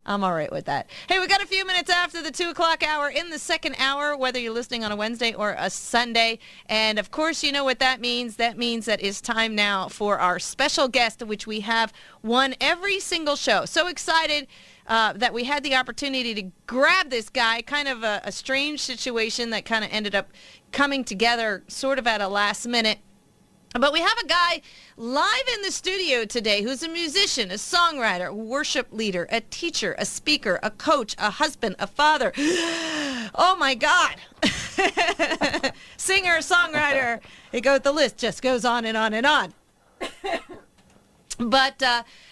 I'm all right with that. Hey, we got a few minutes after the 2 o'clock hour in the second hour, whether you're listening on a Wednesday or a Sunday. And, of course, you know what that means. That means that it's time now for our special guest, which we have one every single show. So excited that we had the opportunity to grab this guy, kind of a strange situation that kind of ended up coming together sort of at a last minute. But we have a guy live in the studio today who's a musician, a songwriter, a worship leader, a teacher, a speaker, a coach, a husband, a father. Oh, my God. Singer, songwriter. The list just goes on and on and on. But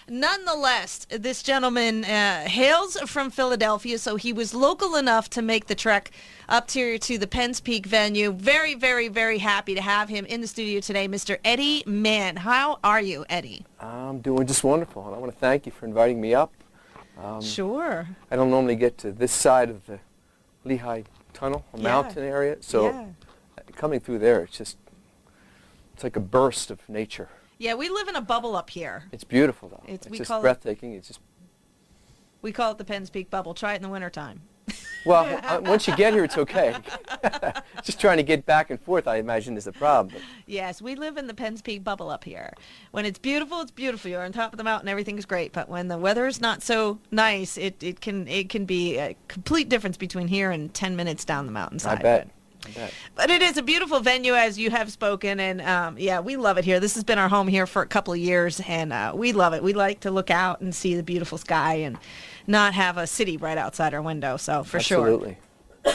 nonetheless, this gentleman hails from Philadelphia, so he was local enough to make the trek up to the Penn's Peak venue. Very, very, very happy to have him in the studio today, Mr. Eddy Mann. How are you, Eddy? I'm doing just wonderful, and I want to thank you for inviting me up. Sure. I don't normally get to this side of the Lehigh Tunnel, a mountain area, so coming through there, it's like a burst of nature. Yeah, we live in a bubble up here. It's beautiful, though. It's just breathtaking. We call it the Penn's Peak bubble. Try it in the wintertime. Well, once you get here, it's okay. Just trying to get back and forth, I imagine, is the problem. But. Yes, we live in the Penn's Peak bubble up here. When it's beautiful, it's beautiful. You're on top of the mountain, everything's great. But when the weather is not so nice, it can be a complete difference between here and 10 minutes down the mountainside. I bet. But it is a beautiful venue, as you have spoken, and we love it here. This has been our home here for a couple of years, and we love it. We like to look out and see the beautiful sky and not have a city right outside our window, so for Absolutely. sure.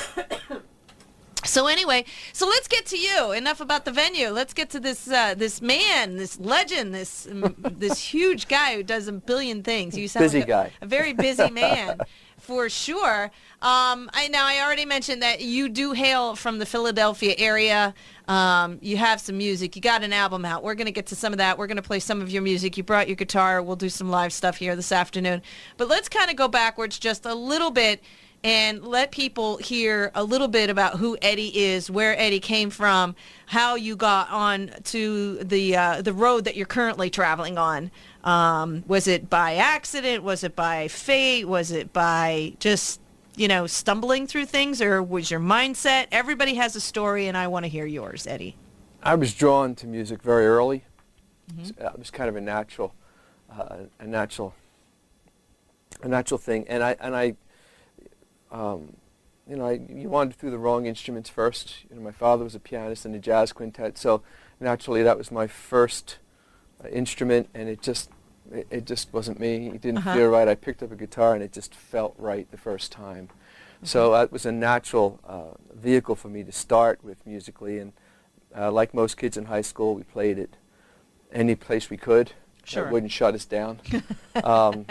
So anyway, let's get to you. Enough about the venue. Let's get to this man, this legend, this huge guy who does a billion things. You sound busy like guy. A very busy man, for sure. I already mentioned that you do hail from the Philadelphia area. You have some music. You got an album out. We're going to get to some of that. We're going to play some of your music. You brought your guitar. We'll do some live stuff here this afternoon. But let's kind of go backwards just a little bit and let people hear a little bit about who Eddy is, where Eddy came from, how you got on to the road that you're currently traveling on. Was it by accident? Was it by fate? Was it by just, stumbling through things, or was your mindset? Everybody has a story, and I want to hear yours, Eddy. I was drawn to music very early. Mm-hmm. It was kind of a natural thing, and you wandered through the wrong instruments first. My father was a pianist in a jazz quintet, so naturally that was my first instrument, and it just wasn't me. It didn't feel right. I picked up a guitar, and it just felt right the first time. So that was a natural vehicle for me to start with musically, and like most kids in high school, we played at any place we could. Sure. That wouldn't shut us down. What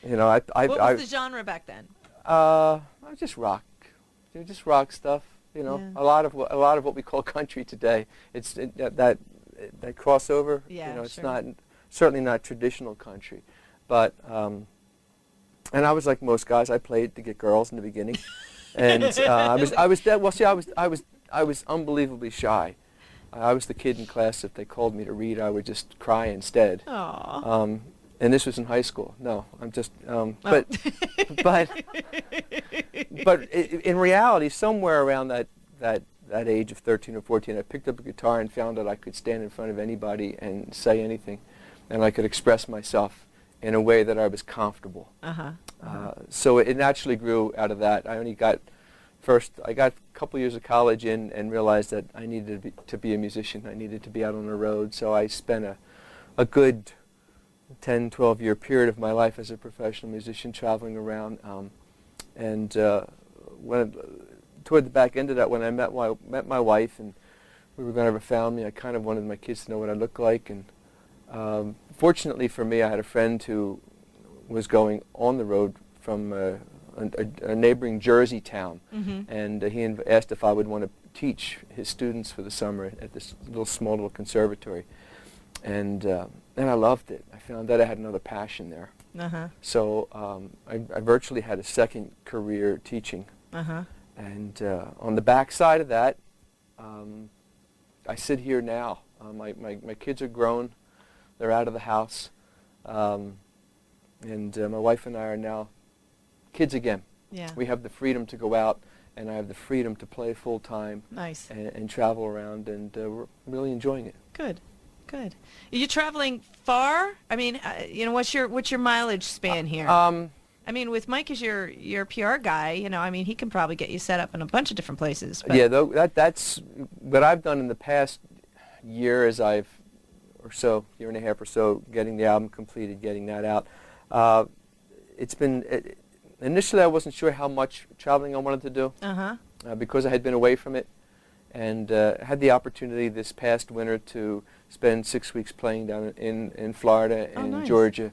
was the genre back then? Just rock, just rock stuff. A lot of what we call country today. It's that crossover. Yeah, it's sure. certainly not traditional country, but and I was like most guys. I played to get girls in the beginning, and I was unbelievably shy. I was the kid in class. If they called me to read, I would just cry instead. Aww. And this was in high school. No, I'm just, but in reality, somewhere around that age of 13 or 14, I picked up a guitar and found that I could stand in front of anybody and say anything, and I could express myself in a way that I was comfortable. So it naturally grew out of that. I got a couple years of college in and realized that I needed to be a musician. I needed to be out on the road. So I spent a good 10, 12-year period of my life as a professional musician traveling around. Toward the back end of that, when I met my wife and we were going to have a family, I kind of wanted my kids to know what I looked like. And fortunately for me, I had a friend who was going on the road from a neighboring Jersey town, and he asked if I would want to teach his students for the summer at this small little conservatory. And I loved it. I found that I had another passion there. So I virtually had a second career teaching. And on the back side of that, I sit here now. My kids are grown. They're out of the house. And my wife and I are now kids again. Yeah. We have the freedom to go out, and I have the freedom to play full time. Nice. And travel around, and we're really enjoying it. Good. Good. Are you traveling far? I mean, what's your mileage span here? I mean, with Mike as your PR guy, I mean, he can probably get you set up in a bunch of different places. But. Yeah, that's what I've done in the past year, year and a half or so, getting the album completed, getting that out. It's been initially I wasn't sure how much traveling I wanted to do because I had been away from it, and had the opportunity this past winter to spend 6 weeks playing down in Florida and nice. Georgia.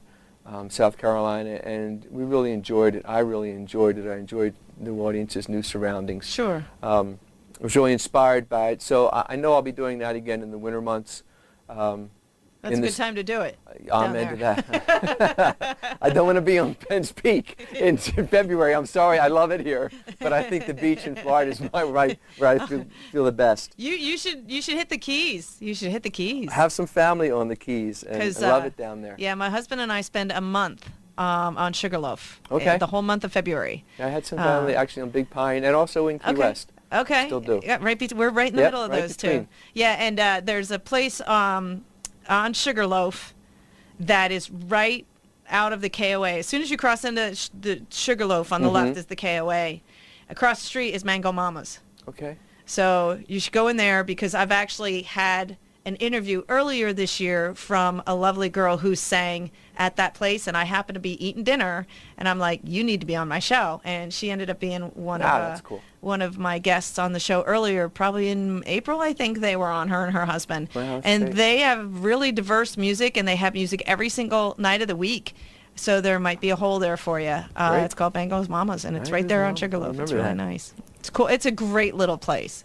South Carolina, and we really enjoyed it. I really enjoyed it. I enjoyed new audiences, new surroundings. Sure. I was really inspired by it, so I know I'll be doing that again in the winter months. That's a good time to do it. I'm into that. I don't want to be on Penn's Peak in February. I'm sorry, I love it here, but I think the beach in Florida is where I feel the best. You should hit the Keys. You should hit the Keys. I have some family on the Keys, and I love it down there. Yeah, my husband and I spend a month on Sugarloaf. Okay. The whole month of February. I had some family actually on Big Pine and also in Key West. Okay. Still do. Yeah, we're right in the middle of right those between. two. Yeah, and there's a place on Sugarloaf that is right out of the KOA. As soon as you cross into the Sugarloaf on the left is the KOA. Across the street is Mango Mama's. Okay. So you should go in there because I've actually had an interview earlier this year from a lovely girl who sang at that place, and I happened to be eating dinner, and I'm like, you need to be on my show. And she ended up being that's cool. one of my guests on the show earlier, probably in April, I think they were on, her and her husband. Wow, and great. they have really diverse music, and they have music every single night of the week. So there might be a hole there for you. It's called Mango's Mama's, and it's right there on Sugarloaf. It's really nice. It's cool. It's a great little place.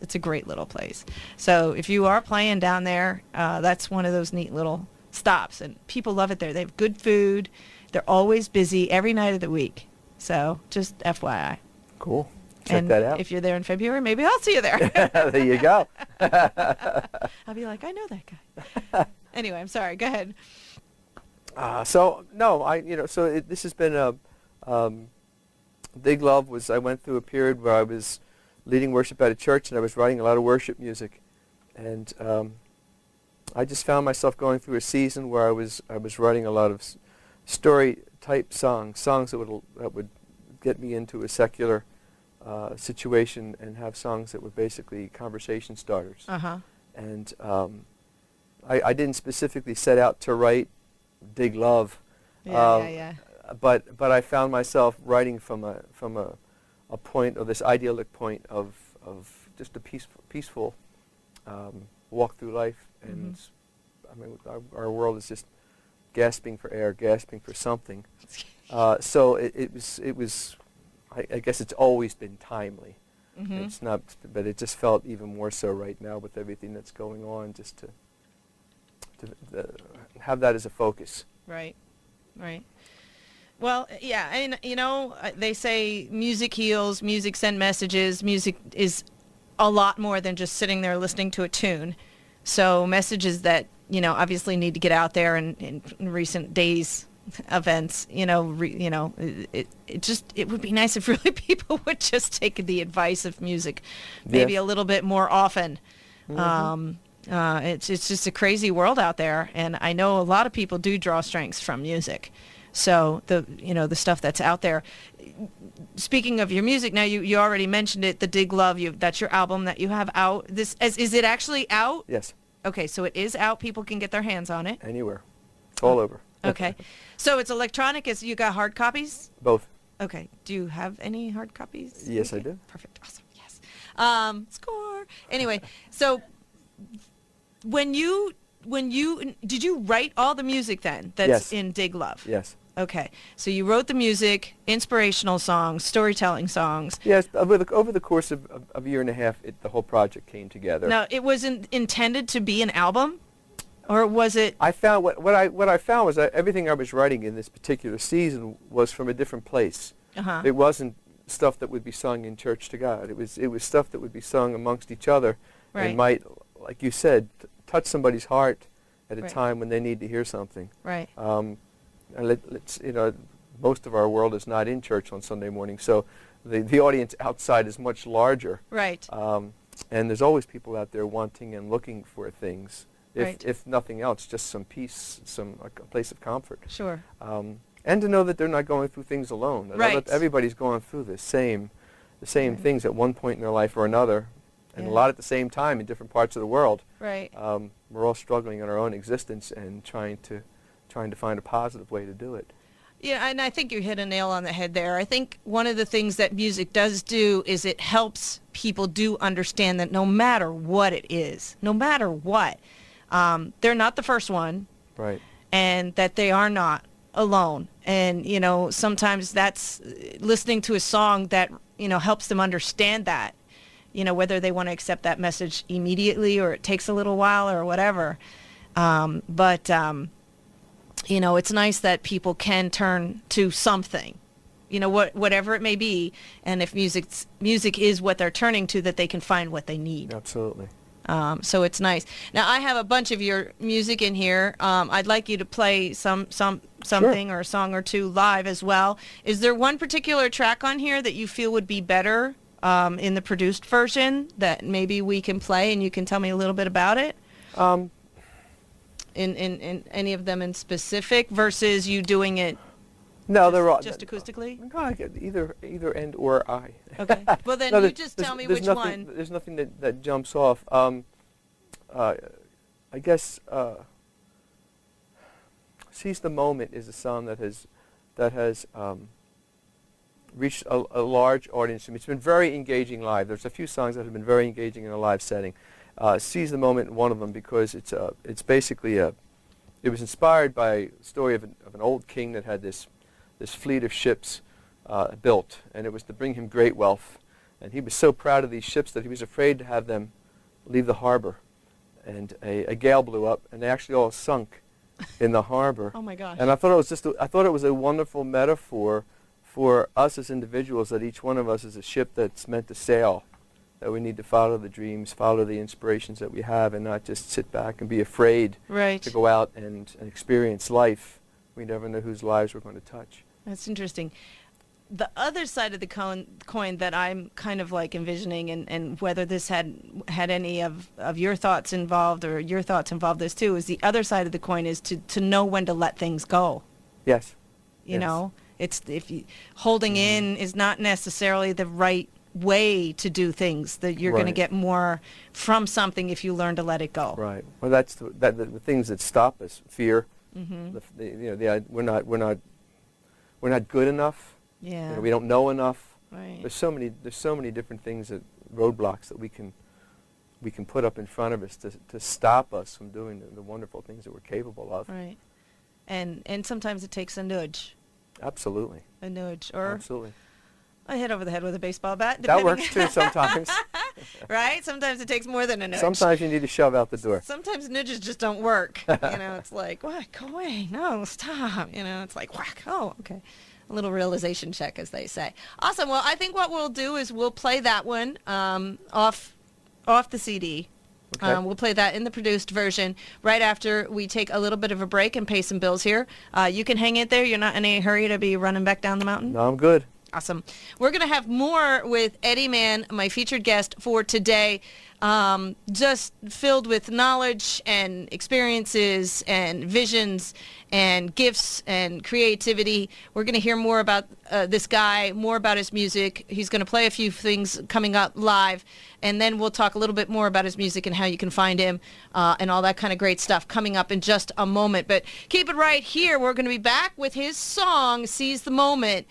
So if you are playing down there, that's one of those neat little stops, and people love it there. They have good food. They're always busy every night of the week. So just FYI. Cool. Check that out. If you're there in February, maybe I'll see you there. There you go. I'll be like, I know that guy. Anyway, I'm sorry. Go ahead. This has been Dig Love was, I went through a period where I was leading worship at a church, and I was writing a lot of worship music, and I just found myself going through a season where I was writing a lot of story type songs that would get me into a secular situation, and have songs that were basically conversation starters. And I didn't specifically set out to write Dig Love, but I found myself writing from a point, or this idyllic point of just a peaceful walk through life, and I mean our world is just gasping for air, gasping for something. So it was. I guess it's always been timely. It's not, but it just felt even more so right now with everything that's going on, just to have that as a focus. Right. Well, yeah, and they say music heals, music sends messages, music is a lot more than just sitting there listening to a tune. So messages that, obviously need to get out there in recent days, events, it would be nice if really people would just take the advice of music maybe a little bit more often. It's just a crazy world out there, and I know a lot of people do draw strengths from music. So the stuff that's out there. Speaking of your music, now you already mentioned it, the Dig Love. That's your album that you have out. Is it actually out? Yes. Okay, so it is out. People can get their hands on it. Anywhere, it's all over. Okay, so it's electronic. You got hard copies? Both. Okay. Do you have any hard copies? Yes, I do. Perfect. Awesome. Yes. Score. Anyway, so when you did you write all the music then that's in Dig Love? Yes. Okay. So you wrote the music, inspirational songs, storytelling songs. Yes. Over the course of a year and a half, the whole project came together. Now, it wasn't intended to be an album, or was it? I found what I found was that everything I was writing in this particular season was from a different place. It wasn't stuff that would be sung in church to God. It was stuff that would be sung amongst each other, and might, like you said, touch somebody's heart at a time when they need to hear something. Right. And let's most of our world is not in church on Sunday morning, so the audience outside is much larger. Right. And there's always people out there wanting and looking for things, Right. if nothing else, just some peace, a place of comfort. Sure. And to know that they're not going through things alone. That Right. everybody's going through the same Right. things at one point in their life or another, and a Yeah. lot at the same time in different parts of the world. Right. We're all struggling in our own existence and trying to find a positive way to do it. Yeah, and I think you hit a nail on the head there. I think one of the things that music does do is it helps people do understand that no matter what it is, no matter what, they're not the first one, Right. and that they are not alone. And, sometimes that's listening to a song that, helps them understand that, whether they want to accept that message immediately or it takes a little while or whatever. It's nice that people can turn to something, whatever it may be. And if music is what they're turning to, that they can find what they need. Absolutely. So it's nice. Now, I have a bunch of your music in here. I'd like you to play something Sure. or a song or two live as well. Is there one particular track on here that you feel would be better in the produced version that maybe we can play and you can tell me a little bit about it? In any of them in specific versus you doing it No, they're all just acoustically? No, I get either and or I. Okay. Well, then No, you just tell me which one. There's nothing that jumps off. I guess "Seize the Moment" is a song that has reached a large audience. It's been very engaging live. There's a few songs that have been very engaging in a live setting. "Seize the Moment," one of them, because it's basically it was inspired by a story of an old king that had this fleet of ships built, and it was to bring him great wealth. And he was so proud of these ships that he was afraid to have them leave the harbor. And a gale blew up, and they actually all sunk in the harbor. Oh my gosh. And I thought it was a wonderful metaphor for us as individuals, that each one of us is a ship that's meant to sail, that we need to follow the dreams, follow the inspirations that we have, and not just sit back and be afraid Right. to go out and experience life. We never know whose lives we're going to touch. That's interesting. The other side of the coin that I'm kind of like envisioning, and whether this had any of your thoughts involved or your thoughts involved this too, is the other side of the coin is to know when to let things go. Yes. You Yes. know, holding in is not necessarily the right way to do things, that you're going to Right. get more from something if you learn to let it go. Right. Well, that's the things that stop us: fear. Mm-hmm. We're not good enough. Yeah. We don't know enough. Right. There's so many different things, roadblocks that we can put up in front of us to stop us from doing the wonderful things that we're capable of. Right. And sometimes it takes a nudge. Absolutely. A nudge. Or Absolutely. a hit over the head with a baseball bat. That depending- works too sometimes. Right? Sometimes it takes more than a nudge. Sometimes you need to shove out the door. Sometimes nudges just don't work. It's like, what? Go away. No, stop. It's like, whack. Oh, okay. A little realization check, as they say. Awesome. Well, I think what we'll do is we'll play that one off the CD. Okay. We'll play that in the produced version right after we take a little bit of a break and pay some bills here. You can hang it there. You're not in any hurry to be running back down the mountain? No, I'm good. Awesome. We're going to have more with Eddy Mann, my featured guest for today, just filled with knowledge and experiences and visions and gifts and creativity. We're going to hear more about this guy, more about his music. He's going to play a few things coming up live, and then we'll talk a little bit more about his music and how you can find him and all that kind of great stuff coming up in just a moment. But keep it right here. We're going to be back with his song, Seize the Moment.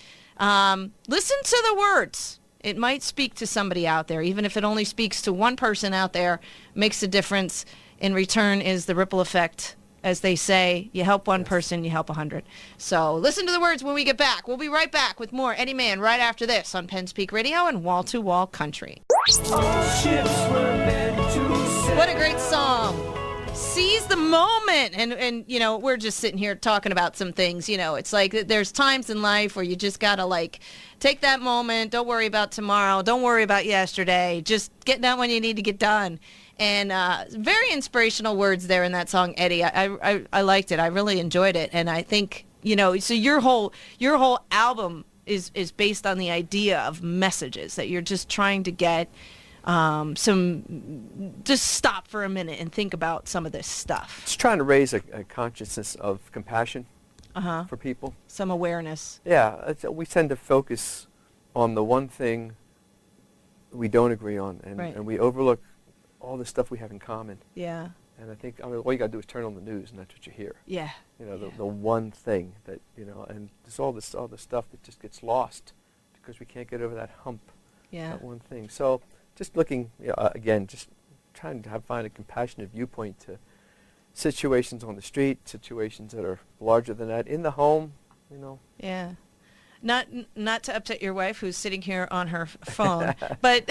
Listen to the words. It might speak to somebody out there, even if it only speaks to one person out there, makes a difference. In return is the ripple effect. As they say, you help one person, you help 100. So listen to the words when we get back. We'll be right back with more Eddy Mann right after this on Penn's Peak Radio and Wall to Wall Country. What a great song. Seize the moment. And we're just sitting here talking about some things. It's like there's times in life where you just got to take that moment. Don't worry about tomorrow. Don't worry about yesterday. Just get done when you need to get done. And very inspirational words there in that song, Eddie. I liked it. I really enjoyed it. And I think So your whole album is based on the idea of messages that you're just trying to get just stop for a minute and think about some of this stuff. It's trying to raise a consciousness of compassion Uh-huh. for people. Some awareness. Yeah, we tend to focus on the one thing we don't agree on, and, Right. and we overlook all the stuff we have in common. Yeah. And I think, all you got to do is turn on the news, and that's what you hear. Yeah. The one thing that, and there's all the stuff that just gets lost because we can't get over that hump, Yeah. that one thing. So just looking, again, just trying to find a compassionate viewpoint to situations on the street, situations that are larger than that, in the home, Yeah. Not to upset your wife who's sitting here on her phone, but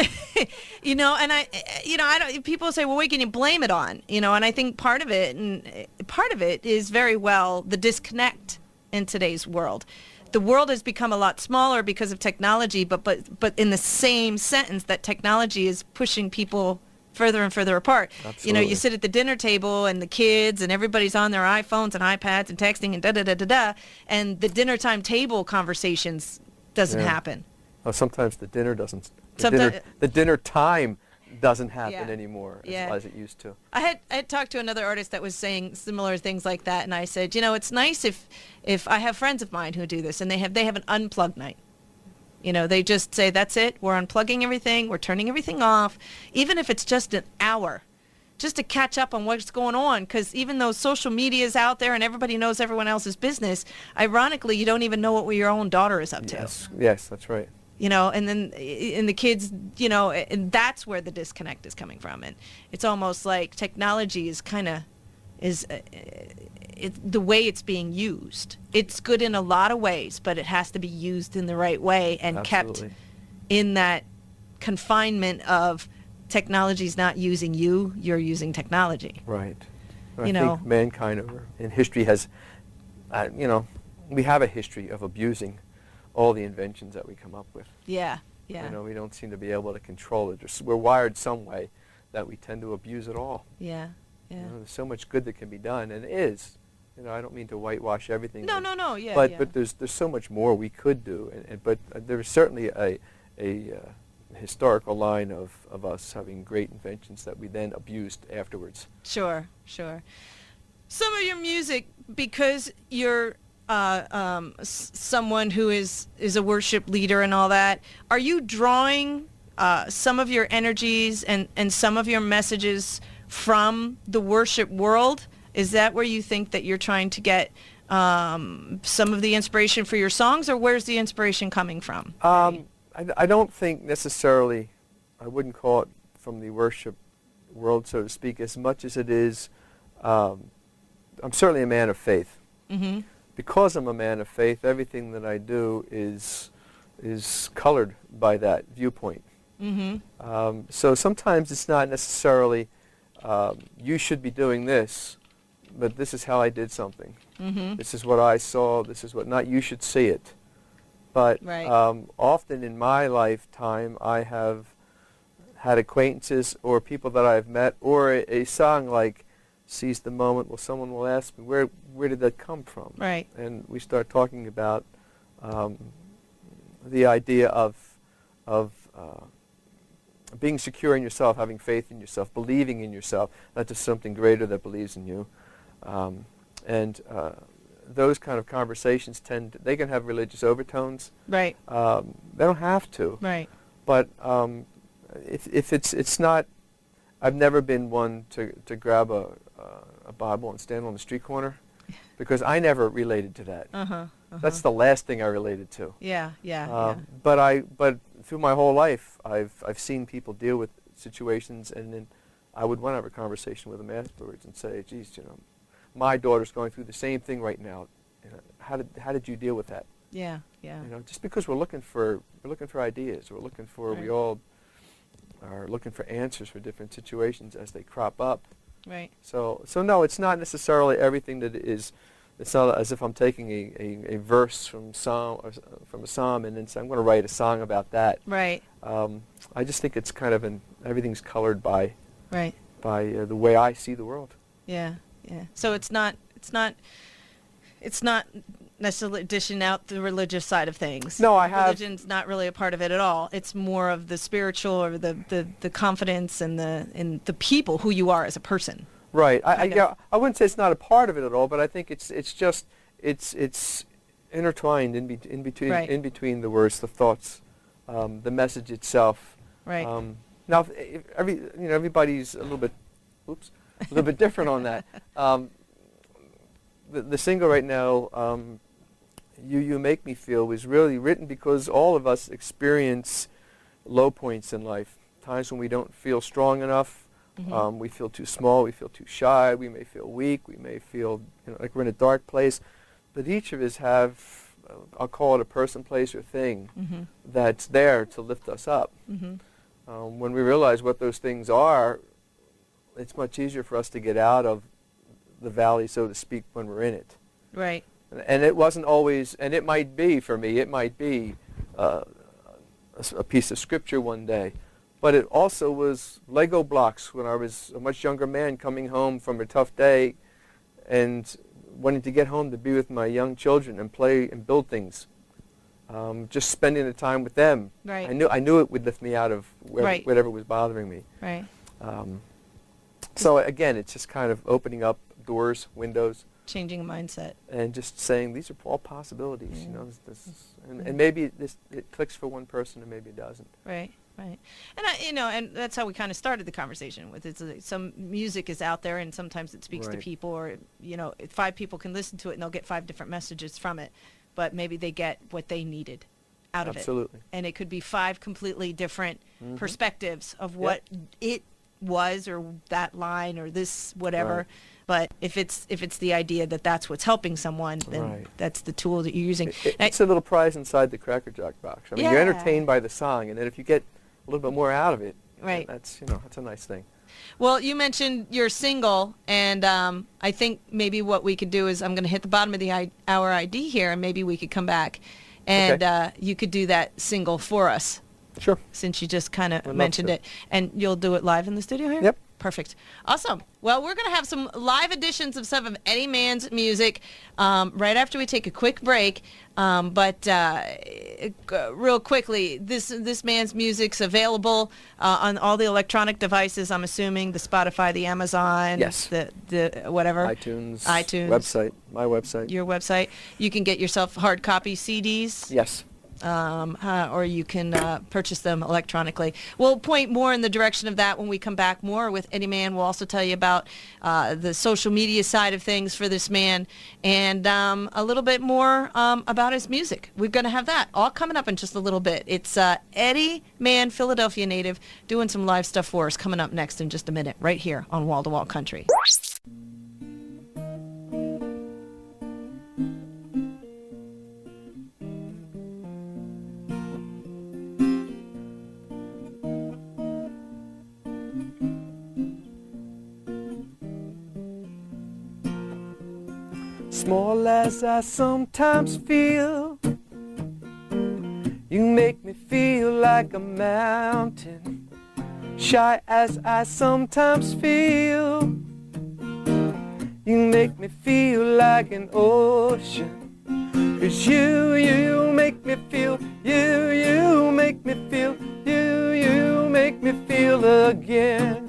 and I don't. People say, well, what can you blame it on? And I think part of it is very well the disconnect in today's world. The world has become a lot smaller because of technology, but in the same sentence, that technology is pushing people further and further apart. Absolutely. You sit at the dinner table and the kids and everybody's on their iPhones and iPads and texting and da-da-da-da-da, and the dinner time table conversations doesn't happen. Oh, sometimes the dinner doesn't. Someti- The dinner time doesn't happen Yeah. anymore Yeah. as it used to. I had talked to another artist that was saying similar things like that, and I said, it's nice if I have friends of mine who do this, and they have an unplugged night. They just say, that's it, we're unplugging everything, we're turning everything off, even if it's just an hour, just to catch up on what's going on, because even though social media is out there and everybody knows everyone else's business, ironically, you don't even know what your own daughter is up to. Yes, that's right. And then the kids, and that's where the disconnect is coming from. And it's almost like technology is the way it's being used. It's good in a lot of ways, but it has to be used in the right way and Absolutely. kept in that confinement of technology's not using you, you're using technology. Right. I You think know. mankind in history has, we have a history of abusing all the inventions that we come up with. Yeah, yeah, We don't seem to be able to control it. We're wired some way that we tend to abuse it all. yeah, yeah. There's so much good that can be done, and it is. I don't mean to whitewash everything. No, yeah, But yeah. but there's so much more we could do, but there is certainly a historical line of us having great inventions that we then abused afterwards. Sure. Some of your music, because you're someone who is a worship leader and all that, are you drawing some of your energies and some of your messages from the worship world? Is that where you think that you're trying to get some of the inspiration for your songs, or where's the inspiration coming from? I don't think necessarily, I wouldn't call it from the worship world, so to speak, as much as it is, I'm certainly a man of faith. Mm-hmm. Because I'm a man of faith, everything that I do is colored by that viewpoint. Mm-hmm. So sometimes it's not necessarily, you should be doing this, but this is how I did something. Mm-hmm. This is what I saw. This is what, not you should see it. But Right. Often in my lifetime, I have had acquaintances or people that I've met, or a song like "Seize the Moment." Well, someone will ask me, where did that come from? Right. And we start talking about the idea of being secure in yourself, having faith in yourself, believing in yourself, that there's something greater that believes in you. And those kind of conversations they can have religious overtones. Right. They don't have to. Right. But if it's not, I've never been one to grab a Bible and stand on the street corner, because I never related to that. That's the last thing I related to. Yeah. But through my whole life, I've seen people deal with situations, and then I would want to have a conversation with them afterwards and say, "Geez, my daughter's going through the same thing right now. How did you deal with that?" Yeah. Just because we're looking for ideas, Right. we all are looking for answers for different situations as they crop up. Right. So no, it's not necessarily everything that is. It's not as if I'm taking a verse from a psalm and then say, I'm going to write a song about that. Right. I just think it's kind of everything's colored by Right. the way I see the world. Yeah. So it's not necessarily dishing out the religious side of things. No, I have. Religion's not really a part of it at all. It's more of the spiritual or the confidence and the people who you are as a person. Right. I wouldn't say it's not a part of it at all, but I think it's intertwined in between the words, the thoughts, the message itself. Right. Now, everybody's a little bit different on that. The single right now, You Make Me Feel, was really written because all of us experience low points in life, times when we don't feel strong enough, we feel too small, we feel too shy, we may feel weak, we may feel like we're in a dark place, but each of us have, I'll call it a person, place, or thing that's there to lift us up. When we realize what those things are, it's much easier for us to get out of the valley, so to speak, when we're in it. Right. And it wasn't always, and it might be, for me, it might be a piece of scripture one day. But it also was Lego blocks when I was a much younger man coming home from a tough day and wanting to get home to be with my young children and play and build things. Just spending the time with them. Right. I knew it would lift me out of whatever was bothering me. Right. So again, it's just kind of opening up doors, windows. Changing a mindset. And just saying these are all possibilities, and maybe it clicks for one person and maybe it doesn't. Right, right. And and that's how we kind of started the conversation with it. Some music is out there, and sometimes it speaks to people, or 5 people can listen to it and they'll get 5 different messages from it, but maybe they get what they needed out of it. Absolutely. And it could be 5 completely different perspectives of what it was, or that line, or this whatever. Right. But if it's the idea that that's what's helping someone, then that's the tool that you're using. It's a little prize inside the Cracker Jack box. I mean, you're entertained by the song, and then if you get a little bit more out of it, that's that's a nice thing. Well, you mentioned your single, and I think maybe what we could do is I'm going to hit the bottom of the hour ID here, and maybe we could come back, and you could do that single for us. Sure. Since you just kind of mentioned it, and you'll do it live in the studio here? Yep. Perfect. Awesome. Well, we're going to have some live editions of some of Eddy Mann's music right after we take a quick break. But real quickly, this man's music's available on all the electronic devices, I'm assuming, the Spotify, the Amazon, the whatever. iTunes. Website, my website. Your website. You can get yourself hard copy CDs. Yes. Or you can purchase them electronically. We'll point more in the direction of that when we come back more with Eddy Mann. We'll also tell you about the social media side of things for this man, and a little bit more about his music. We're going to have that all coming up in just a little bit. It's Eddy Mann, Philadelphia native, doing some live stuff for us, coming up next in just a minute, right here on Wall to Wall Country. Small as I sometimes feel, you make me feel like a mountain. Shy as I sometimes feel, you make me feel like an ocean. 'Cause you make me feel, you make me feel, you make me feel again.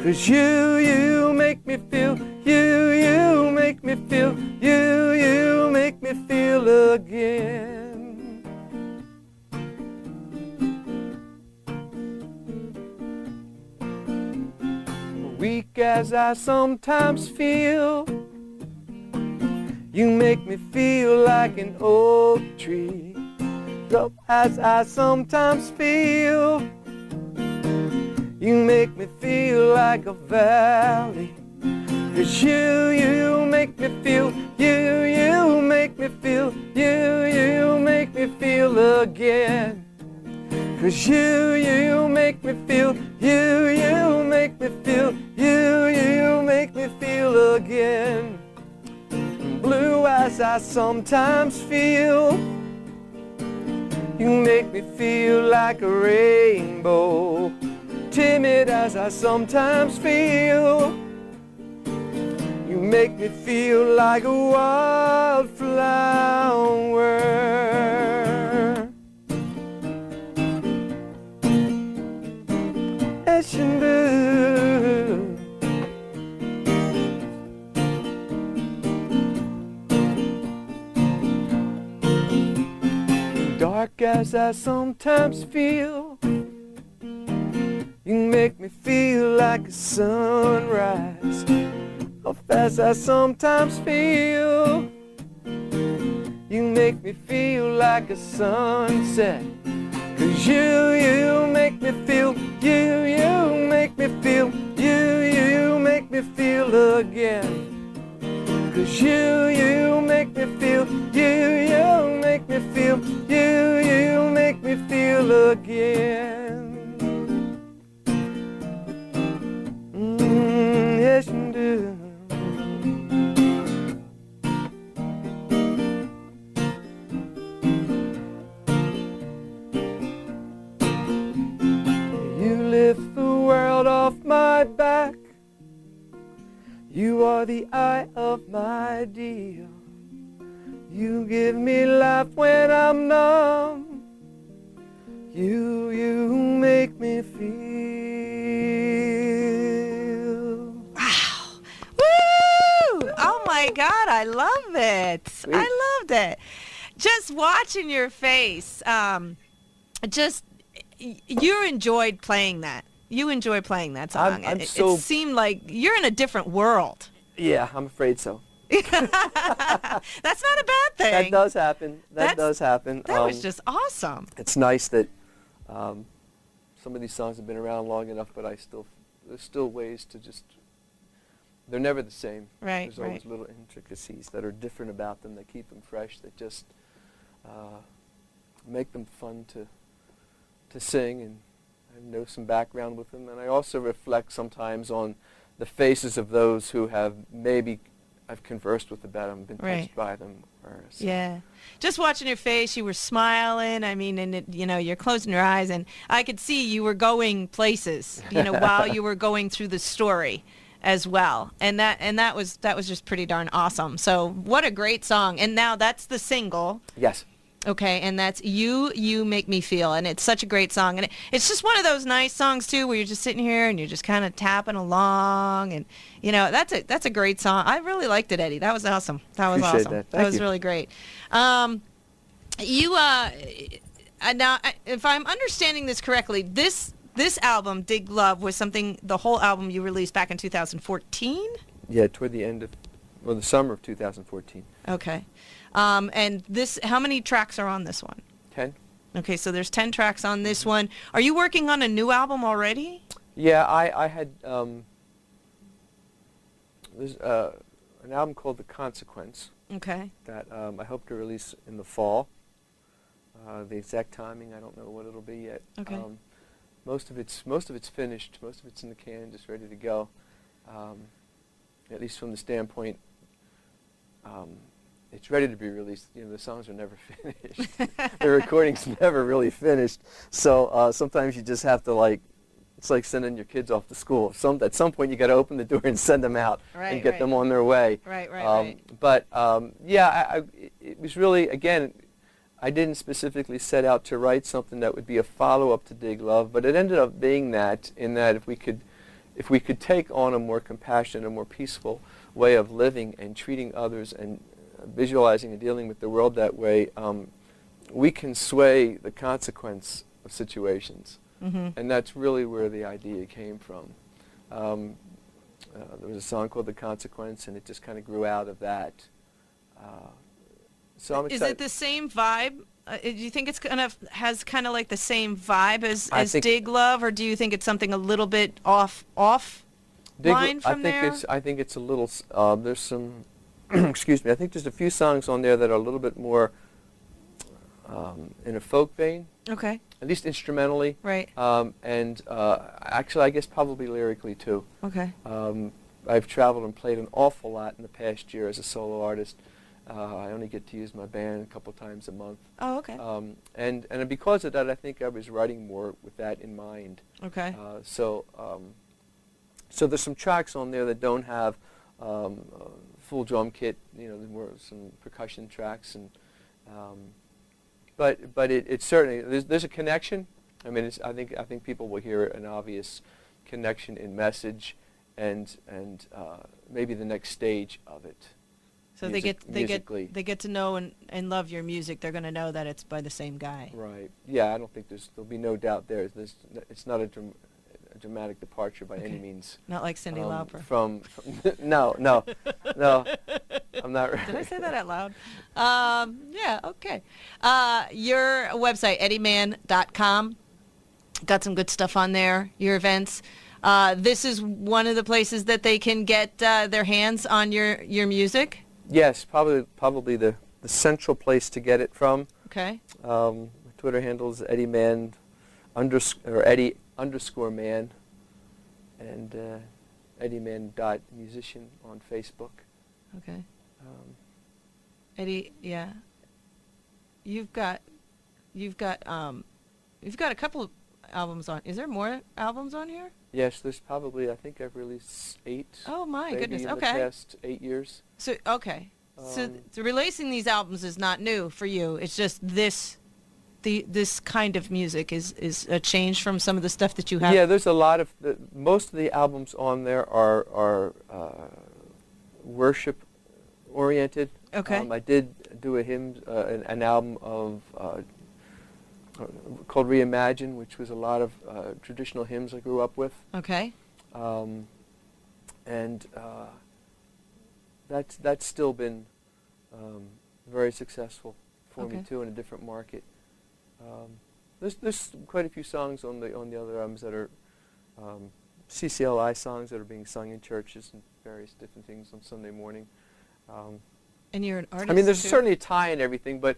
'Cause you make me feel, you make me feel, you make me feel again. Weak as I sometimes feel, you make me feel like an oak tree. Rough as I sometimes feel, you make me feel like a valley. 'Cause you make me feel, you make me feel, you make me feel again. 'Cause you make me feel, you make me feel, you make me feel again. Blue as I sometimes feel, you make me feel like a rainbow. Timid as I sometimes feel, you make me feel like a wildflower. flower. Yes, you do. Dark as I sometimes feel, you make me feel like a sunrise. How fast I sometimes feel, you make me feel like a sunset. 'Cause you make me feel, you make me feel, you make me feel again. 'Cause you make me feel, you make me feel, you make me feel again. Yes, you do. You lift the world off my back. You are the eye of my deal. You give me life when I'm numb. You make me feel. Wow. Woo! Oh my God, I love it. Sweet. I loved it. Just watching your face, you enjoyed playing that. You enjoy playing that song. It seemed like you're in a different world. Yeah, I'm afraid so. That's not a bad thing. That does happen. That does happen. That was just awesome. It's nice that some of these songs have been around long enough, but there's still ways to just, they're never the same. Right, There's always little intricacies that are different about them that keep them fresh, that just make them fun to sing, and I know some background with them. And I also reflect sometimes on the faces of those who have maybe I've conversed with about them, been touched by them. Yeah. Just watching your face, you were smiling. I mean, and you're closing your eyes, and I could see you were going places, while you were going through the story as well. And that was just pretty darn awesome. So what a great song. And now that's the single. Yes. Okay, and that's You Make Me Feel, and it's such a great song. And it's just one of those nice songs, too, where you're just sitting here and you're just kind of tapping along, and, that's a great song. I really liked it, Eddie. That was awesome. That was Appreciate awesome. That. That was really great. Now, if I'm understanding this correctly, this album, Dig Love, was the whole album you released back in 2014? Yeah, toward the end of, the summer of 2014. Okay. And how many tracks are on this one? 10. Okay, so there's 10 tracks on this one. Are you working on a new album already? Yeah, I had, there's an album called The Consequence. Okay. That I hope to release in the fall. The exact timing, I don't know what it'll be yet. Okay. Most of it's finished. Most of it's in the can, just ready to go. At least from the standpoint, it's ready to be released. The songs are never finished. The recording's never really finished. So sometimes you just have to it's like sending your kids off to school. At some point you got to open the door and send them out and get them on their way. Right. But yeah, it was really, again, I didn't specifically set out to write something that would be a follow-up to Dig Love, but it ended up being that, in that if we could take on a more compassionate, a more peaceful way of living and treating others and visualizing and dealing with the world that way, we can sway the consequence of situations. Mm-hmm. And that's really where the idea came from. There was a song called The Consequence, and it just kind of grew out of that. So I'm excited. Is it the same vibe? Do you think it's has kind of like the same vibe as Dig Love, or do you think it's something a little bit off line from there? I think it's a little. There's some. Excuse me. I think there's a few songs on there that are a little bit more in a folk vein. Okay. At least instrumentally. Right. And actually, I guess probably lyrically too. Okay. I've traveled and played an awful lot in the past year as a solo artist. I only get to use my band a couple times a month. Oh, okay. And because of that, I think I was writing more with that in mind. Okay. So there's some tracks on there that don't have full drum kit. You know, there were some percussion tracks, and but it certainly there's a connection. I mean, I think people will hear an obvious connection in message, and maybe the next stage of it. So they get to know and love your music. They're going to know that it's by the same guy. Right. Yeah, I don't think there'll be no doubt there. It's not a dramatic departure by any means. Not like Cyndi Lauper. From no, I'm not. Did I say that out loud? Yeah. Okay. Your website, eddymann.com. Got some good stuff on there. Your events. This is one of the places that they can get their hands on your music. Yes, probably the central place to get it from. Okay. My Twitter handle is Eddy Mann Eddy_man, and eddymann.musician on Facebook. Okay. Eddy, yeah. You've got a couple of albums on. Is there more albums on here? Yes, there's probably, I think I've released 8. Oh my goodness! In Okay. the past 8 years. So okay. So releasing these albums is not new for you. It's just this kind of music is a change from some of the stuff that you have. Yeah, there's a lot of most of the albums on there are worship oriented. Okay. I did do a hymn, an album of called Reimagine, which was a lot of traditional hymns I grew up with. Okay. And that's still been very successful for me too, in a different market. There's quite a few songs on the other albums that are CCLI songs that are being sung in churches and various different things on Sunday morning. And you're an artist. I mean, there's too? certainly a tie and everything, but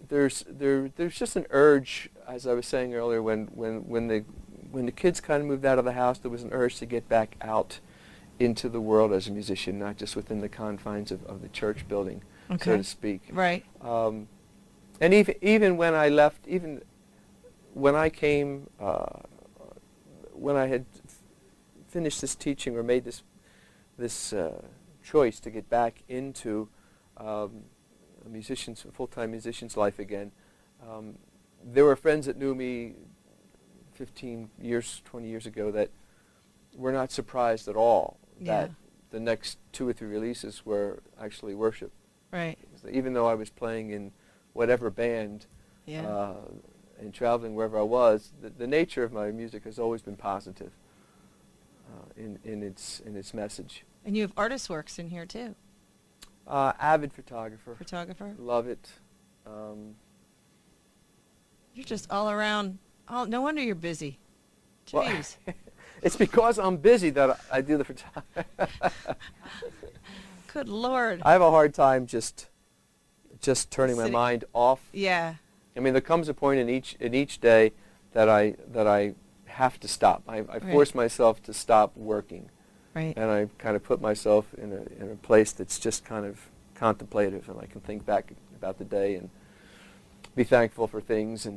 there's just an urge, as I was saying earlier, when the kids kind of moved out of the house, there was an urge to get back out into the world as a musician, not just within the confines of the church building, so to speak. Right. And even when I left, even when I came, when I had finished this teaching or made this choice to get back into a full-time musician's life again, there were friends that knew me 15 years, 20 years ago that were not surprised at all that the next 2 or 3 releases were actually worship. Right. Even though I was playing in whatever band and traveling wherever I was, the nature of my music has always been positive in its message. And you have artist works in here too. Avid photographer. Photographer. Love it. You're just all around. Oh, no wonder you're busy. Jeez. Well, it's because I'm busy that I do the photography. Good Lord. I have a hard time just turning my mind off. Yeah. I mean, there comes a point in each day that I have to stop. I force myself to stop working. Right. And I kind of put myself in a place that's just kind of contemplative, and I can think back about the day and be thankful for things.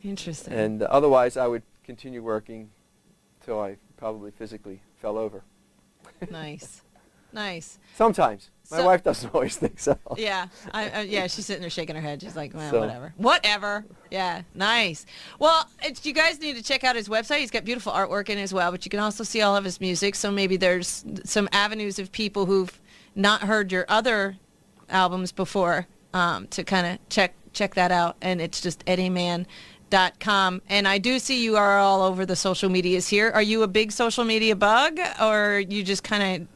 Interesting. And otherwise, I would continue working till I probably physically fell over. Nice. Nice. Sometimes. My wife doesn't always think so. Yeah. Yeah, she's sitting there shaking her head. She's like, well, So. whatever. Whatever. Yeah. Nice. Well, you guys need to check out his website. He's got beautiful artwork in as well, but you can also see all of his music. So maybe there's some avenues of people who've not heard your other albums before to kind of check that out. And it's just eddymann.com. And I do see you are all over the social medias here. Are you a big social media bug, or you just kind of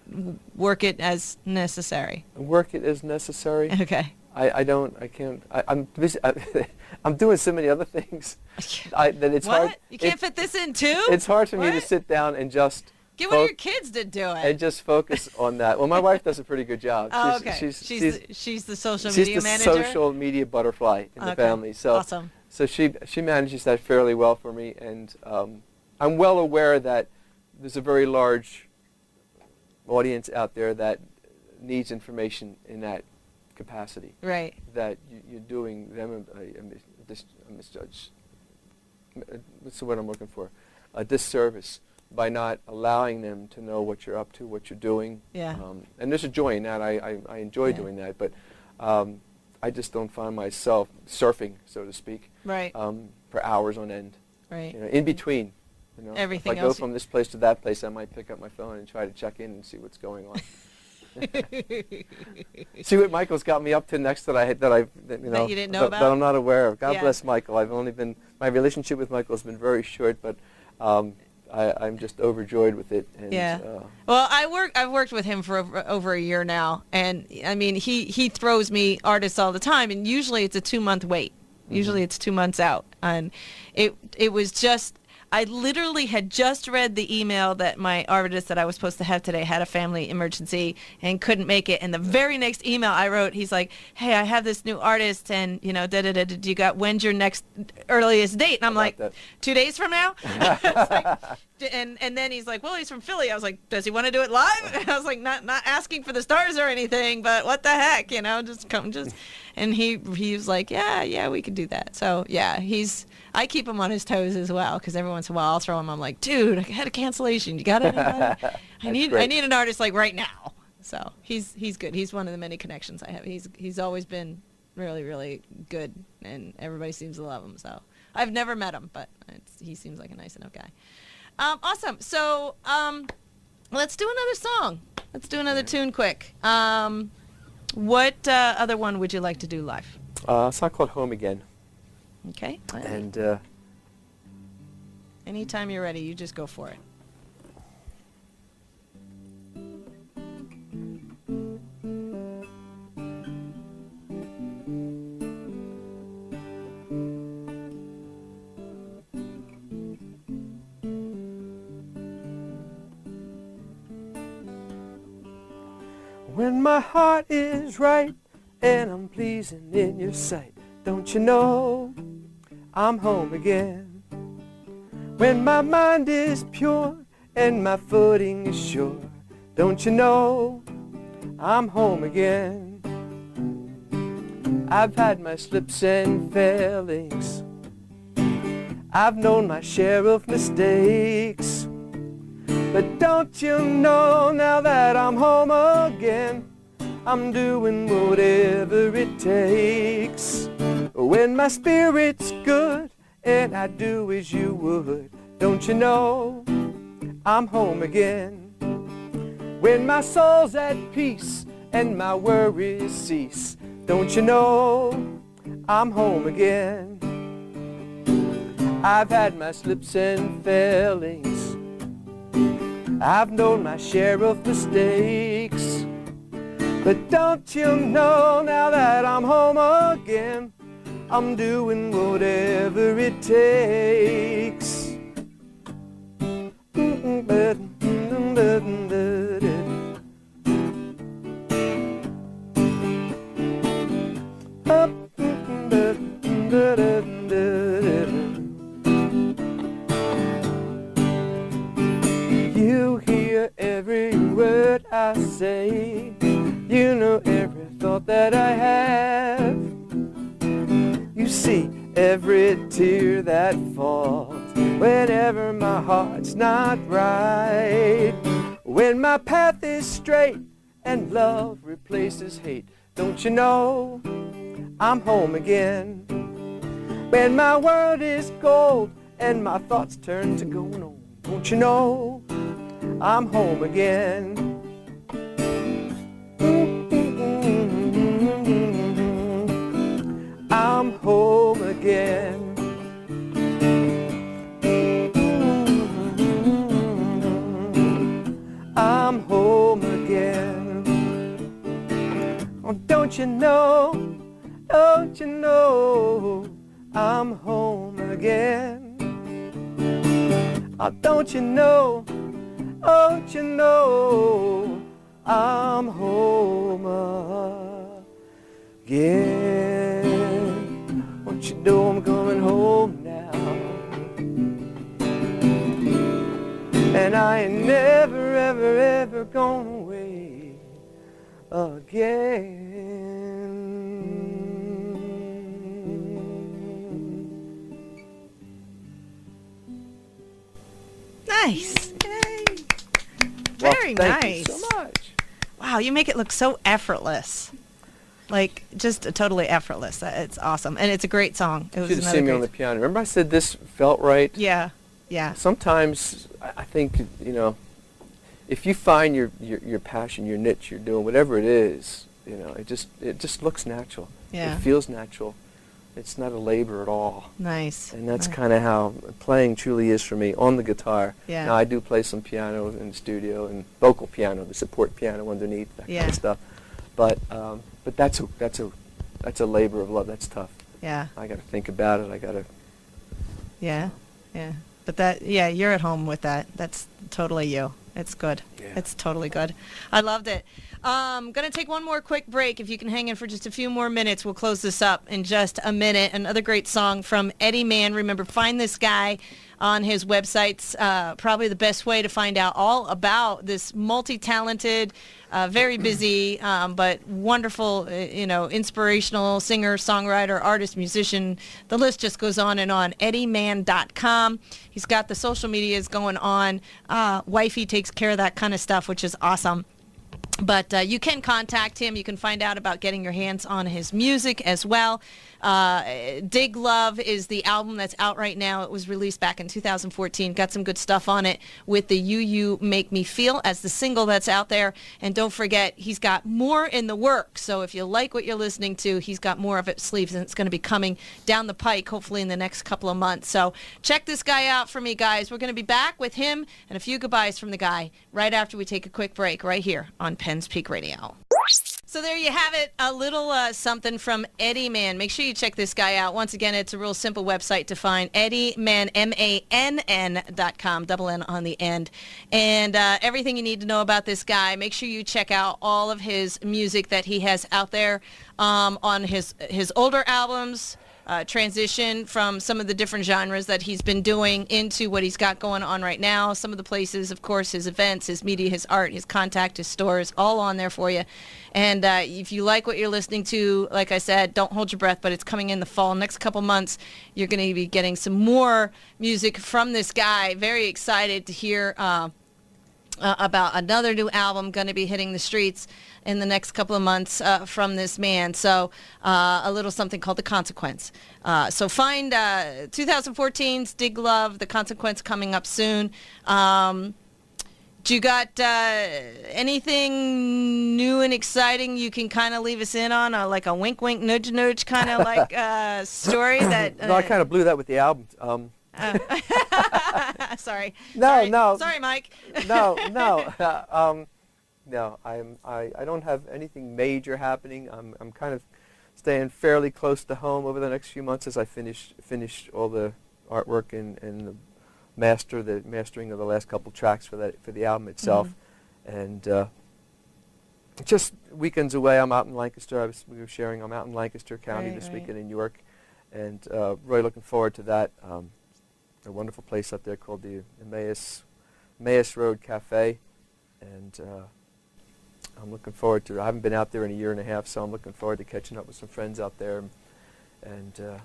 work it as necessary? Work it as necessary. Okay. I'm busy. I'm doing so many other things that it's what? hard. You can't fit this in too? It's hard for me to What? sit down and just Get one of your kids to do it. and just focus on that. Well, my wife does a pretty good job. Oh, okay. She's the social she's media the manager? social media butterfly in the family. So Awesome. So she manages that fairly well for me, and I'm well aware that there's a very large audience out there that needs information in that capacity. Right. That you're doing them a misjudge. What's the word I'm looking for? A disservice by not allowing them to know what you're up to, what you're doing. Yeah. And there's a joy in that. I enjoy doing that, but I just don't find myself surfing, so to speak, Right. For hours on end. Right. In between. Everything if I go else from this place to that place, I might pick up my phone and try to check in and see what's going on. See what Michael's got me up to next that you didn't know about? That I'm not aware of. God Yeah. bless Michael. My relationship with Michael has been very short, but I'm just overjoyed with it. And, yeah. Well, I've worked with him for over a year now, and I mean he throws me artists all the time, and usually it's a 2-month wait. Usually it's 2 months out, and it was just. I literally had just read the email that my artist that I was supposed to have today had a family emergency and couldn't make it. And the very next email I wrote, he's like, "Hey, I have this new artist, and do you got when's your next earliest date?" And I'm like, that? 2 days from now. It's like, and then he's like, "Well, he's from Philly." I was like, "Does he want to do it live?" And I was like, not asking for the stars or anything, but what the heck, just come, just. And he was like, yeah, we could do that. So yeah, I keep him on his toes as well, because every once in a while I'll throw him. I'm like, "Dude, I had a cancellation. You got anybody? I need an artist like right now." So he's good. He's one of the many connections I have. He's always been really, really good, and everybody seems to love him. So I've never met him, but he seems like a nice enough guy. Awesome. So let's do another song. Let's do another tune quick. What other one would you like to do live? A song called Home Again. Okay. And anytime you're ready, you just go for it. when my heart is right and I'm pleasing in your sight, don't you know I'm home again? When my mind is pure and my footing is sure, don't you know I'm home again? I've had my slips and failings, I've known my share of mistakes, but don't you know now that I'm home again, I'm doing whatever it takes. When my spirit's good and I do as you would, don't you know I'm home again? When my soul's at peace and my worries cease, don't you know I'm home again? I've had my slips and failings, I've known my share of mistakes, but don't you know now that I'm home again, I'm doing whatever it takes. You hear every word I say, you know every thought that I have, you see every tear that falls whenever my heart's not right. When my path is straight and love replaces hate, don't you know I'm home again? When my world is gold and my thoughts turn to going on, don't you know I'm home again? I'm home again. I'm home again. Oh, don't you know, I'm home again. Oh, don't you know, I'm home again. Don't you know I'm coming home now? And I ain't never, ever, ever gone away again. Nice. Very thank nice. you so much. Wow, you make it look so effortless. Like, just totally effortless. It's awesome. And it's a great song. It was Should have another seen me great on the piano. Remember I said this felt right? Yeah, yeah. Sometimes I think, if you find your passion, your niche, you're doing whatever it is, it just looks natural. Yeah. It feels natural. It's not a labor at all. Nice. And that's kind of how playing truly is for me on the guitar. Yeah. Now I do play some piano in the studio and vocal piano, the support piano underneath, that kind of stuff. But that's a labor of love. That's tough. Yeah. I got to think about it. I got to. Yeah. Yeah. But you're at home with that. That's totally you. It's good. Yeah. It's totally good. I loved it. Going to take one more quick break. If you can hang in for just a few more minutes, we'll close this up in just a minute. Another great song from Eddy Mann. Remember, find this guy on his websites. Probably the best way to find out all about this multi-talented, very busy, but wonderful, inspirational singer, songwriter, artist, musician. The list just goes on and on. EddyMann.com. He's got the social medias going on. Wifey takes care of that kind of stuff, which is awesome. But you can contact him. You can find out about getting your hands on his music as well. Dig Love is the album that's out right now. It was released back in 2014. Got some good stuff on it with the You Make Me Feel as the single that's out there. And don't forget, he's got more in the works. So if you like what you're listening to, he's got more of it sleeves, and it's going to be coming down the pike, hopefully in the next couple of months. So check this guy out for me, guys. We're going to be back with him and a few goodbyes from the guy right after we take a quick break right here on Penn's Peak Radio. So there you have it, a little something from Eddy Mann. Make sure you check this guy out. Once again, it's a real simple website to find, Eddy Mann, MANN.com, double N on the end. And everything you need to know about this guy. Make sure you check out all of his music that he has out there on his older albums. Transition from some of the different genres that he's been doing into what he's got going on right now. Some of the places, of course, his events, his media, his art, his contact, his stores, all on there for you. And if you like what you're listening to, like I said, don't hold your breath, but it's coming in the fall. Next couple months, you're going to be getting some more music from this guy. Very excited to hear about another new album going to be hitting the streets in the next couple of months from this man. So a little something called The Consequence. So find 2014's Dig Love, The Consequence, coming up soon. Do you got anything new and exciting you can kind of leave us in on, like a wink, wink, nudge, nudge kind of like story that... No, I kind of blew that with the album. Sorry. No. Sorry, Mike. No. No, I don't have anything major happening. I'm kind of staying fairly close to home over the next few months as I finish all the artwork and the mastering of the last couple tracks for the album itself. Mm-hmm. And just weekends away. I'm out in Lancaster. We were sharing. I'm out in Lancaster County this weekend in York, and really looking forward to that. A wonderful place up there called the Emmaus Road Cafe, and I'm looking forward to it. I haven't been out there in a year and a half, so I'm looking forward to catching up with some friends out there and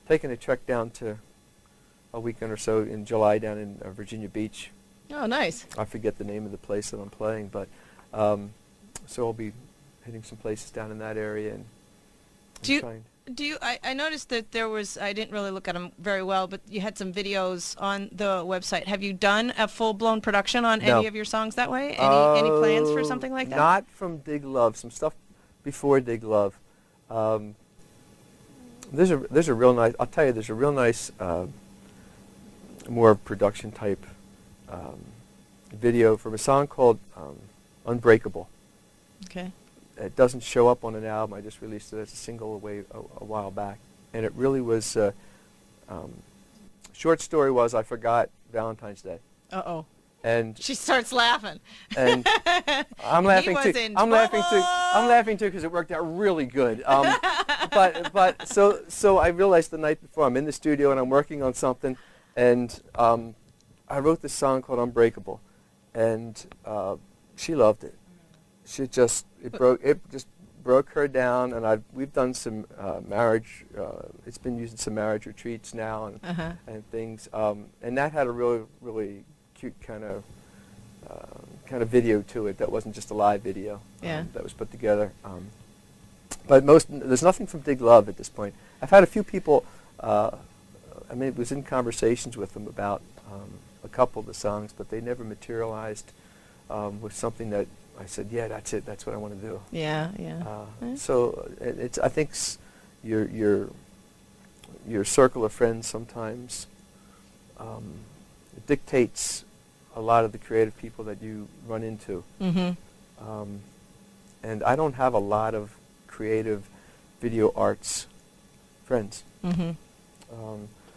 taking a trek down to a weekend or so in July down in Virginia Beach. Oh, nice. I forget the name of the place that I'm playing, but so I'll be hitting some places down in that area and trying. I noticed that there was, I didn't really look at them very well, but you had some videos on the website. Have you done a full-blown production on any of your songs that way? Any plans for something like that? Not from Dig Love. Some stuff before Dig Love. There's a real nice, I'll tell you, there's a real nice, more production type video from a song called Unbreakable. Okay. It doesn't show up on an album. I just released it as a single a while back. And it really was, short story was I forgot Valentine's Day. Uh-oh. And she starts laughing. And I'm laughing too. I'm trouble. laughing too because it worked out really good. But so I realized the night before I'm in the studio and I'm working on something, and I wrote this song called Unbreakable, and she loved it. It just broke her down, and we've done some marriage. It's been used in some marriage retreats now and things, and that had a really cute kind of kind of video to it that wasn't just a live video Yeah. that was put together. But there's nothing from Dig Love at this point. I've had a few people, I mean, was in conversations with them about a couple of the songs, but they never materialized with something that I said, yeah, that's it. That's what I want to do. Yeah, yeah. So I think your circle of friends sometimes dictates a lot of the creative people that you run into. Mm-hmm. And I don't have a lot of creative video arts friends. Mm-hmm.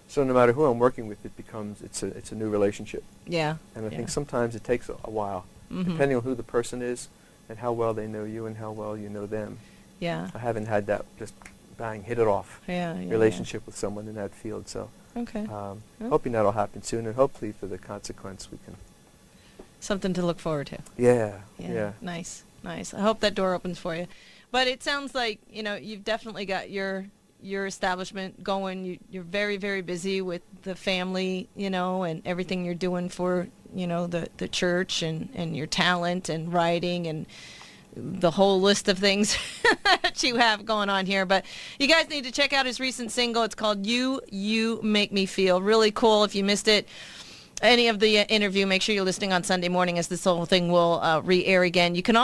So no matter who I'm working with, it's a new relationship. Yeah. And I think sometimes it takes a while, depending on who the person is and how well they know you and how well you know them. Yeah. I haven't had that just bang, hit it off relationship with someone in that field. So Okay. hoping that'll happen soon, and hopefully for the consequence we can. Something to look forward to. Yeah. Nice, nice. I hope that door opens for you. But it sounds like, you've definitely got your establishment going. You're very, very busy with the family, and everything you're doing for, the church and your talent and writing and the whole list of things that you have going on here. But you guys need to check out his recent single. It's called You Make Me Feel. Really cool. If you missed it, any of the interview, make sure you're listening on Sunday morning, as this whole thing will re-air again. You can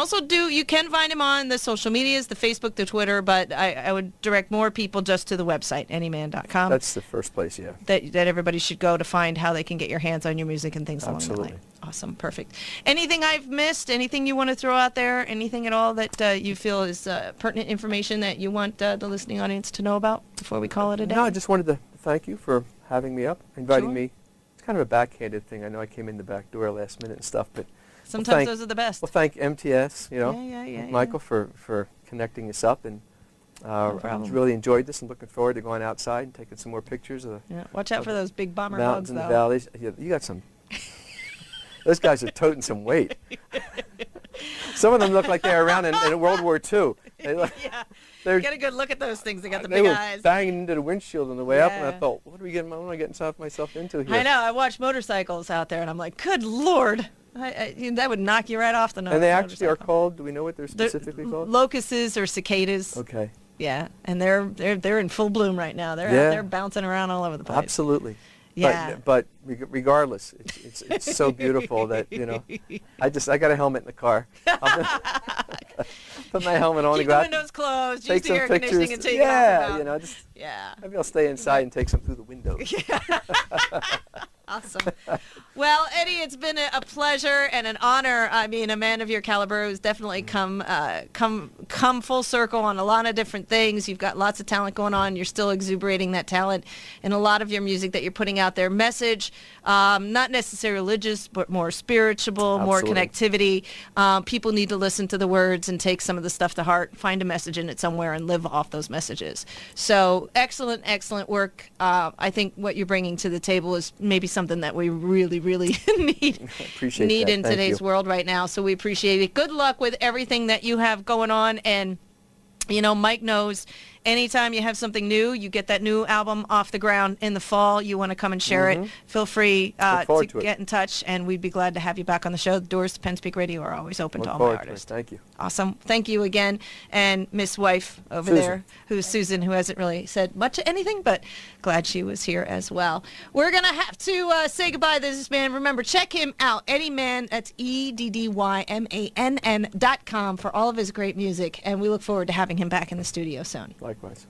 find him on the social medias, the Facebook, the Twitter, but I would direct more people just to the website, eddymann.com. That's the first place, yeah. That everybody should go to find how they can get your hands on your music and things along that line. Awesome. Perfect. Anything I've missed? Anything you want to throw out there? Anything at all that you feel is pertinent information that you want the listening audience to know about before we call it a day? No, I just wanted to thank you for having me up, inviting Sure. me. It's kind of a backhanded thing. I know I came in the back door last minute and stuff, but sometimes those are the best. Well, thank MTS, Michael, Yeah. for connecting us up, and No I problem. really enjoyed this. I'm looking forward to going outside and taking some more pictures of the Watch out for those big bomber mountains bugs, and the though. valleys. Yeah, you got some. Those guys are toting some weight. Some of them look like they were around in World War II. They look, Get a good look at those things. They got the they big were eyes. banging into the windshield on the way up, and I Yeah. thought, what am I getting myself into here? I know. I watch motorcycles out there, and I'm like, good Lord. That would knock you right off the nose. And they actually are called, do we know what they're specifically called? Locusts or cicadas. Okay. Yeah, and they're in full bloom right now. They're bouncing around all over the place. Absolutely. Yeah. But regardless, it's so beautiful that I got a helmet in the car. Put my helmet on Keep and go the out. windows closed. Take Use the some air conditioning pictures. and take it off. Maybe I'll stay inside and take some through the window. Awesome. Well, Eddie, it's been a pleasure and an honor. I mean, a man of your caliber who's definitely come full circle on a lot of different things. You've got lots of talent going on. You're still exuberating that talent in a lot of your music that you're putting out there. Message, not necessarily religious, but more spiritual, more connectivity. People need to listen to the words and take some of the stuff to heart, find a message in it somewhere, and live off those messages. So excellent, excellent work. I think what you're bringing to the table is maybe something that we really, really need in today's world right now. So we appreciate it. Good luck with everything that you have going on. And, Mike knows anytime you have something new, you get that new album off the ground in the fall, you want to come and share it, feel free to get in touch, and we'd be glad to have you back on the show. The doors to Penn Speak Radio are always open to all my artists. Thank you. Awesome. Thank you again. And Miss Wife over there, who's Susan, who hasn't really said much of anything, but glad she was here as well. We're going to have to say goodbye to this man. Remember, check him out, Eddy Mann. That's EDDYMANN.com for all of his great music, and we look forward to having him back in the studio soon. Likewise.